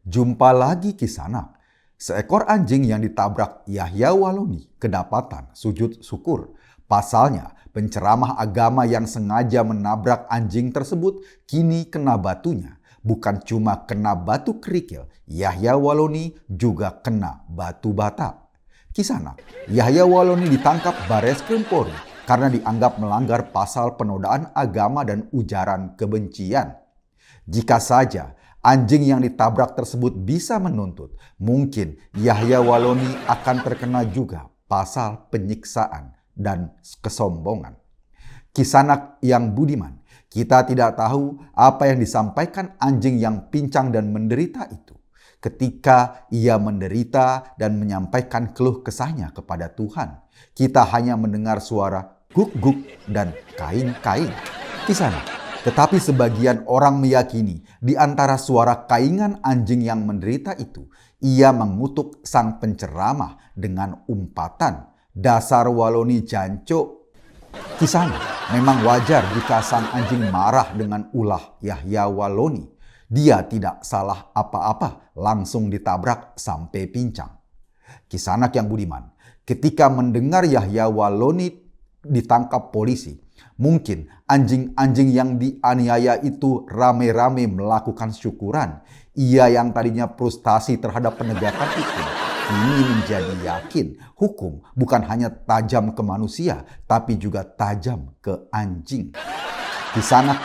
Jumpa lagi Kisanak. Seekor anjing yang ditabrak Yahya Waloni kedapatan sujud syukur. Pasalnya, penceramah agama yang sengaja menabrak anjing tersebut kini kena batunya. Bukan cuma kena batu kerikil, Yahya Waloni juga kena batu bata. Kisanak, Yahya Waloni ditangkap Bareskrim Polri karena dianggap melanggar pasal penodaan agama dan ujaran kebencian. Jika saja anjing yang ditabrak tersebut bisa menuntut, mungkin Yahya Waloni akan terkena juga pasal penyiksaan dan kesombongan. Kisanak yang budiman, kita tidak tahu apa yang disampaikan anjing yang pincang dan menderita itu ketika ia menderita dan menyampaikan keluh kesahnya kepada Tuhan. Kita hanya mendengar suara guk-guk dan kaing-kaing. Kisanak, tetapi sebagian orang meyakini di antara suara kaingan anjing yang menderita itu, ia mengutuk sang penceramah dengan umpatan, "Dasar Waloni jancuk." Kisanak, memang wajar jika sang anjing marah dengan ulah Yahya Waloni. Dia tidak salah apa-apa, langsung ditabrak sampai pincang. Kisanak yang budiman, ketika mendengar Yahya Waloni ditangkap polisi, mungkin anjing-anjing yang dianiaya itu rame-rame melakukan syukuran. Ia yang tadinya frustasi terhadap penegakan hukum, kini menjadi yakin hukum bukan hanya tajam ke manusia, tapi juga tajam ke anjing. Kisanak,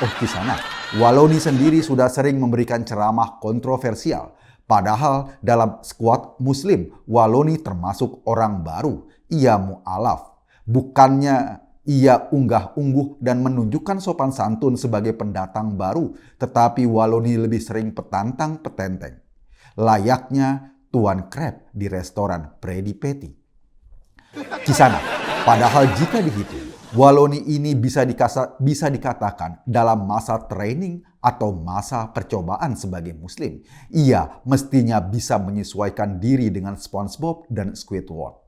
Waloni sendiri sudah sering memberikan ceramah kontroversial. Padahal dalam skuad Muslim, Waloni termasuk orang baru. Ia mu'alaf. Bukannya ia unggah-ungguh dan menunjukkan sopan santun sebagai pendatang baru, tetapi Waloni lebih sering petantang-petenteng. Layaknya tuan krep di restoran Freddy Petty. Kisanak, padahal jika dihitung, Waloni ini bisa dikatakan dalam masa training atau masa percobaan sebagai Muslim. Ia mestinya bisa menyesuaikan diri dengan SpongeBob dan Squidward.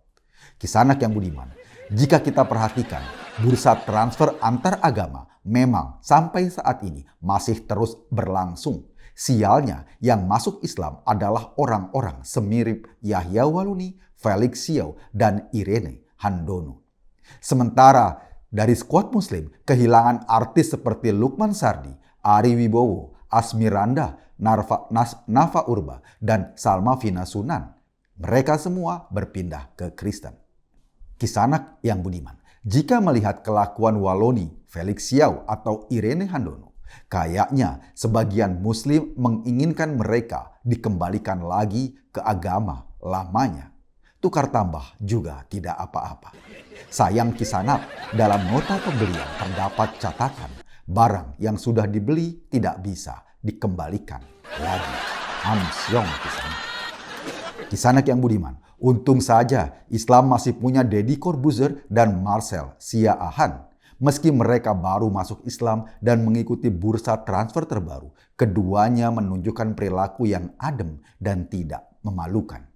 Kisanak yang budiman, jika kita perhatikan, bursa transfer antar agama memang sampai saat ini masih terus berlangsung. Sialnya, yang masuk Islam adalah orang-orang semirip Yahya Waloni, Felix Xiao, dan Irene Handono. Sementara dari skuad Muslim, kehilangan artis seperti Lukman Sardi, Ari Wibowo, Asmiranda, Nafa Urba, dan Salma Vina Sunan. Mereka semua berpindah ke Kristen. Kisanak yang budiman, jika melihat kelakuan Waloni, Felix Xiao, atau Irene Handono, kayaknya sebagian Muslim menginginkan mereka dikembalikan lagi ke agama lamanya. Tukar tambah juga tidak apa-apa. Sayang Kisanak, dalam nota pembelian terdapat catatan barang yang sudah dibeli tidak bisa dikembalikan lagi. Hamsyong Kisanak. Kisanak yang budiman, untung saja Islam masih punya Deddy Corbuzier dan Marcel Siaahan. Meski mereka baru masuk Islam dan mengikuti bursa transfer terbaru, keduanya menunjukkan perilaku yang adem dan tidak memalukan.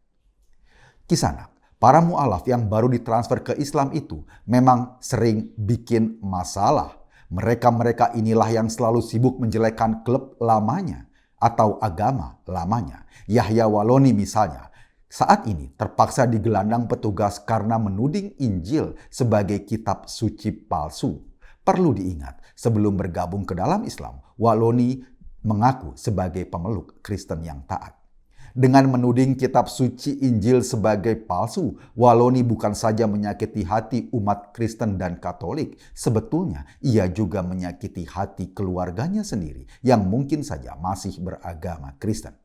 Kisanak, para mu'alaf yang baru ditransfer ke Islam itu memang sering bikin masalah. Mereka-mereka inilah yang selalu sibuk menjelekkan klub lamanya atau agama lamanya. Yahya Waloni misalnya, saat ini terpaksa digelandang petugas karena menuding Injil sebagai kitab suci palsu. Perlu diingat, sebelum bergabung ke dalam Islam, Waloni mengaku sebagai pemeluk Kristen yang taat. Dengan menuding kitab suci Injil sebagai palsu, Waloni bukan saja menyakiti hati umat Kristen dan Katolik, sebetulnya ia juga menyakiti hati keluarganya sendiri yang mungkin saja masih beragama Kristen.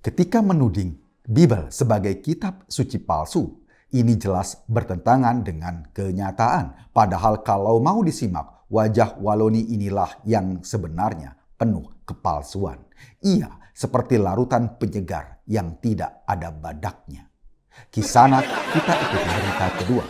Ketika menuding Bible sebagai kitab suci palsu, ini jelas bertentangan dengan kenyataan. Padahal kalau mau disimak, wajah Waloni inilah yang sebenarnya penuh kepalsuan. Ia seperti larutan penyegar yang tidak ada badaknya. Kisanak, kita ikuti berita kedua.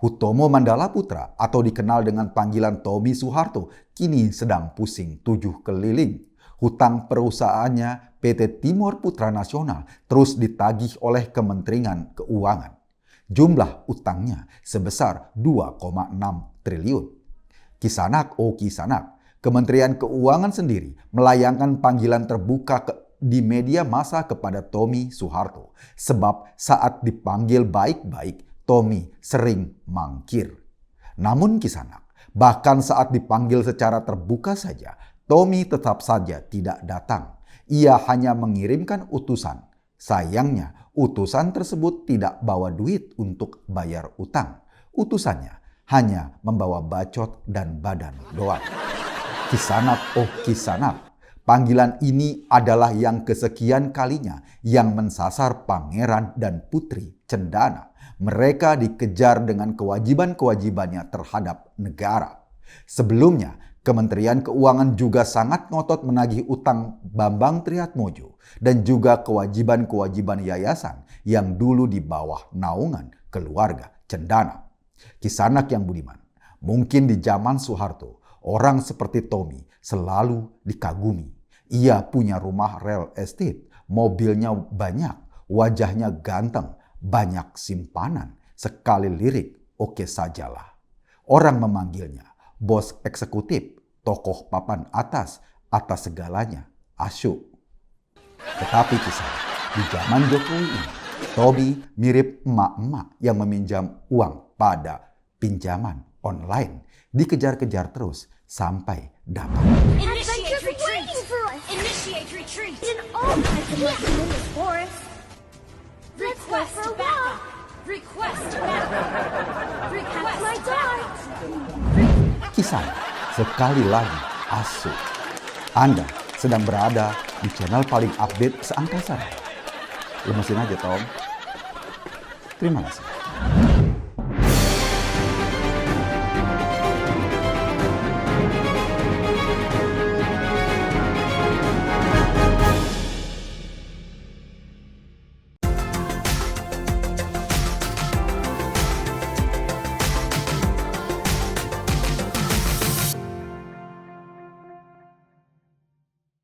Hutomo Mandala Putra atau dikenal dengan panggilan Tommy Soeharto kini sedang pusing 7 keliling. Hutang perusahaannya PT Timor Putra Nasional terus ditagih oleh Kementerian Keuangan. Jumlah utangnya sebesar 2,6 triliun. Kisanak, Kementerian Keuangan sendiri melayangkan panggilan terbuka di media massa kepada Tommy Soeharto. Sebab saat dipanggil baik-baik, Tommy sering mangkir. Namun Kisanak, bahkan saat dipanggil secara terbuka saja, Tommy tetap saja tidak datang. Ia hanya mengirimkan utusan. Sayangnya, utusan tersebut tidak bawa duit untuk bayar utang. Utusannya hanya membawa bacot dan badan doang. Kisanak, oh Kisanak. Panggilan ini adalah yang kesekian kalinya yang mensasar pangeran dan putri Cendana. Mereka dikejar dengan kewajiban-kewajibannya terhadap negara. Sebelumnya, Kementerian Keuangan juga sangat ngotot menagih utang Bambang Triatmojo dan juga kewajiban-kewajiban yayasan yang dulu di bawah naungan keluarga Cendana. Kisanak yang budiman, mungkin di zaman Soeharto, orang seperti Tommy selalu dikagumi. Ia punya rumah real estate, mobilnya banyak, wajahnya ganteng, banyak simpanan, sekali lirik oke sajalah. Orang memanggilnya bos eksekutif, tokoh papan atas segalanya, asyuk. Tetapi kisah di zaman Jokowi ini, Tommy mirip emak-emak yang meminjam uang pada pinjaman online. Dikejar-kejar terus sampai dapat. Initiate retreat! Initiate retreat! Request backup! Request backup! Request backup! Kisah sekali lagi asyik. Anda sedang berada di channel paling update seangkasa. Lemesin aja Tom. Terima kasih.